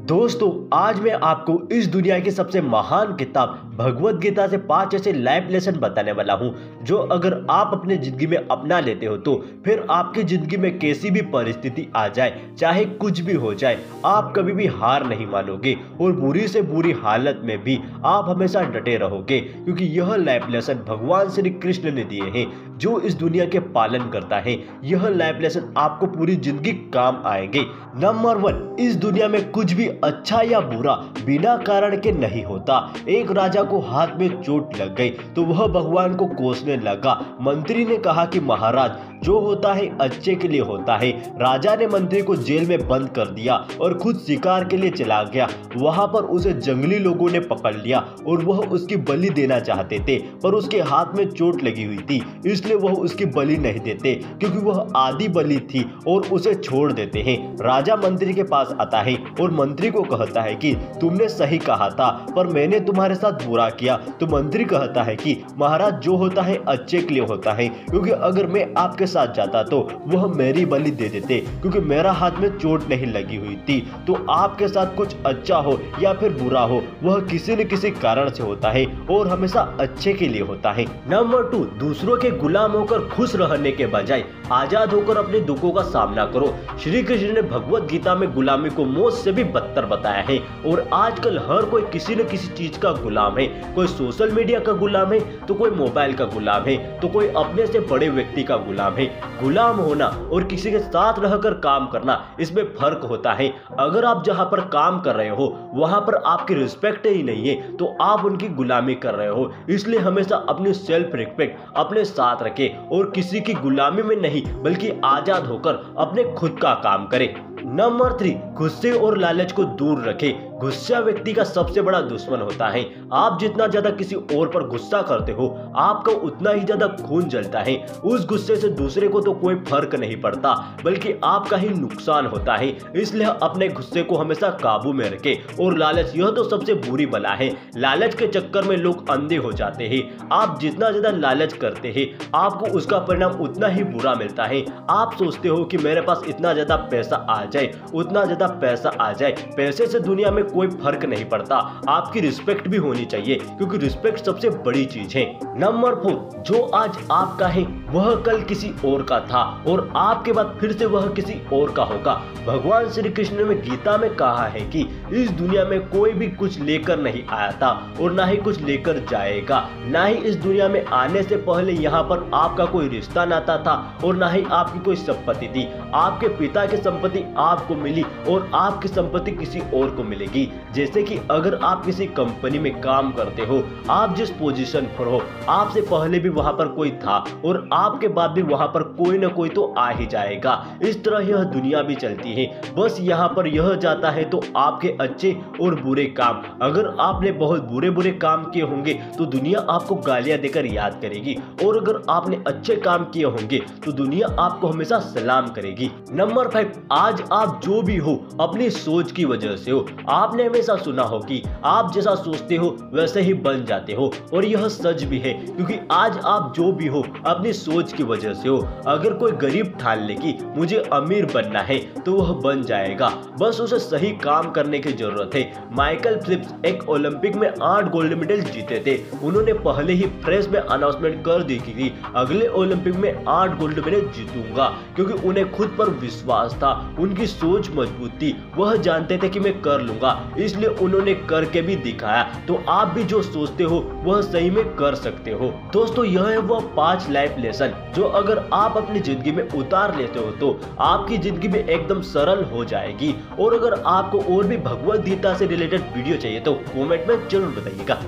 दोस्तों, आज मैं आपको इस दुनिया की सबसे महान किताब भगवद गीता से 5 ऐसे लाइफ लेसन बताने वाला हूं जो अगर आप अपने जिंदगी में अपना लेते हो तो फिर आपकी जिंदगी में कैसी भी परिस्थिति आ जाए, चाहे कुछ भी हो जाए, आप कभी भी हार नहीं मानोगे और बुरी से बुरी हालत में भी आप हमेशा डटे रहोगे, क्योंकि यह लाइफ लेसन भगवान श्री कृष्ण ने दिए हैं जो इस दुनिया के पालन करता है। यह लाइफ लेसन आपको पूरी जिंदगी काम आएंगे। नंबर 1, इस दुनिया में कुछ भी अच्छा या बुरा बिना कारण के नहीं होता। एक राजा को हाथ में चोट लग गई तो वह भगवान को कोसने लगा। मंत्री ने कहा कि महाराज, जो होता है अच्छे के लिए होता है। राजा ने मंत्री को जेल में बंद कर दिया और खुद शिकार के लिए चला गया। वहां पर उसे जंगली लोगों ने पकड़ लिया और वह उसकी बलि देना चाहते थे, पर उसके हाथ में चोट लगी हुई थी, इसलिए वह उसकी बलि नहीं देते क्योंकि वह आधी बलि थी और उसे छोड़ देते हैं। राजा मंत्री के पास आता है और मंत्री को कहता है कि तुमने सही कहा था, पर मैंने तुम्हारे साथ बुरा किया। तो मंत्री कहता है कि महाराज, जो होता है अच्छे के लिए होता है, क्योंकि अगर मैं आपके साथ जाता तो वह मेरी बलि दे देते, क्योंकि मेरा हाथ में चोट नहीं लगी हुई थी। तो आपके साथ कुछ अच्छा हो या फिर बुरा हो, वह किसी न किसी कारण से होता है और हमेशा अच्छे के लिए होता है। नंबर 2, दूसरों के गुलाम होकर खुश रहने के बजाय आजाद होकर अपने दुखों का सामना करो। श्री कृष्ण ने भगवद गीता में गुलामी को मौत से भी बदतर बताया है और आजकल हर कोई किसी न किसी चीज का गुलाम है। कोई सोशल मीडिया का गुलाम है तो कोई मोबाइल का गुलाम है तो कोई अपने से बड़े व्यक्ति का गुलाम है। गुलाम होना और किसी के साथ रहकर काम करना, इसमें फर्क होता है। अगर आप जहां पर काम कर रहे हो वहां पर आपकी रिस्पेक्ट ही नहीं है तो आप उनकी गुलामी कर रहे हो। इसलिए हमेशा अपनी सेल्फ रिस्पेक्ट अपने साथ रखें और किसी की गुलामी में नहीं बल्कि आजाद होकर अपने खुद का काम करें। नंबर 3, गुस्से और लालच को दूर रखें। गुस्सा व्यक्ति का सबसे बड़ा दुश्मन होता है। आप जितना ज्यादा किसी और पर गुस्सा करते हो, आपका उतना ही ज्यादा खून जलता है। उस गुस्से से दूसरे को तो कोई फर्क नहीं पड़ता बल्कि आपका ही नुकसान होता है। इसलिए अपने गुस्से को हमेशा काबू में रखें। और लालच, यह तो सबसे बुरी बला है। लालच के चक्कर में लोग अंधे हो जाते हैं। आप जितना ज्यादा लालच करते हैं, आपको उसका परिणाम उतना ही बुरा मिलता है। आप सोचते हो कि मेरे पास इतना ज्यादा पैसा आ जाए, उतना ज्यादा पैसा आ जाए। पैसे से दुनिया में कोई फर्क नहीं पड़ता। आपकी रिस्पेक्ट भी होनी चाहिए, क्योंकि रिस्पेक्ट सबसे बड़ी चीज है। नंबर 4, जो आज आपका है वह कल किसी और का था और आपके बाद फिर से वह किसी और का होगा। भगवान श्री कृष्ण ने गीता में कहा है कि इस दुनिया में कोई भी कुछ लेकर नहीं आया था और ना ही कुछ लेकर जाएगा। ना ही इस दुनिया में आने से पहले यहाँ पर आपका कोई रिश्ता नाता था और ना ही आपकी कोई संपत्ति थी। आपके पिता की संपत्ति आपको मिली और आपकी संपत्ति किसी और को मिलेगी। जैसे कि अगर आप किसी कंपनी में काम करते हो, आप जिस पोजीशन पर हो, आपसे पहले भी वहां पर कोई था और आपके बाद भी वहां पर कोई ना कोई तो आ ही जाएगा। इस तरह यह दुनिया भी चलती है। बस यहाँ पर यह जाता है तो आपके अच्छे और बुरे काम। अगर आपने बहुत बुरे बुरे काम किए होंगे तो दुनिया आपको गालियां देकर याद करेगी, और अगर आपने अच्छे काम किए होंगे तो दुनिया आपको हमेशा सलाम करेगी। नंबर 5, आज आप जो भी हो अपनी सोच की वजह से हो। आपने हमेशा सुना हो कि आप जैसा सोचते हो वैसे ही बन जाते हो, और यह सच भी है, क्योंकि आज आप जो भी हो अपनी सोच की वजह से हो। अगर कोई गरीब ठान ले कि मुझे अमीर बनना है तो वह बन जाएगा, बस उसे सही काम करने की जरूरत है। माइकल फेल्प्स एक ओलंपिक में 8 गोल्ड मेडल जीते थे। उन्होंने पहले ही प्रेस में अनाउंसमेंट कर दी कि अगले ओलंपिक में 8 गोल्ड मेडल जीतूंगा, क्योंकि उन्हें खुद पर विश्वास था, उनकी सोच मजबूत थी। वह जानते थे कि मैं कर लूंगा, इसलिए उन्होंने करके भी दिखाया। तो आप भी जो सोचते हो वह सही में कर सकते हो। दोस्तों, यह है वह 5 लाइफ लेसन जो अगर आप अपनी जिंदगी में उतार लेते हो तो आपकी जिंदगी में एकदम सरल हो जाएगी। और अगर आपको और भी भगवद गीता से रिलेटेड वीडियो चाहिए तो कमेंट में जरूर बताइएगा।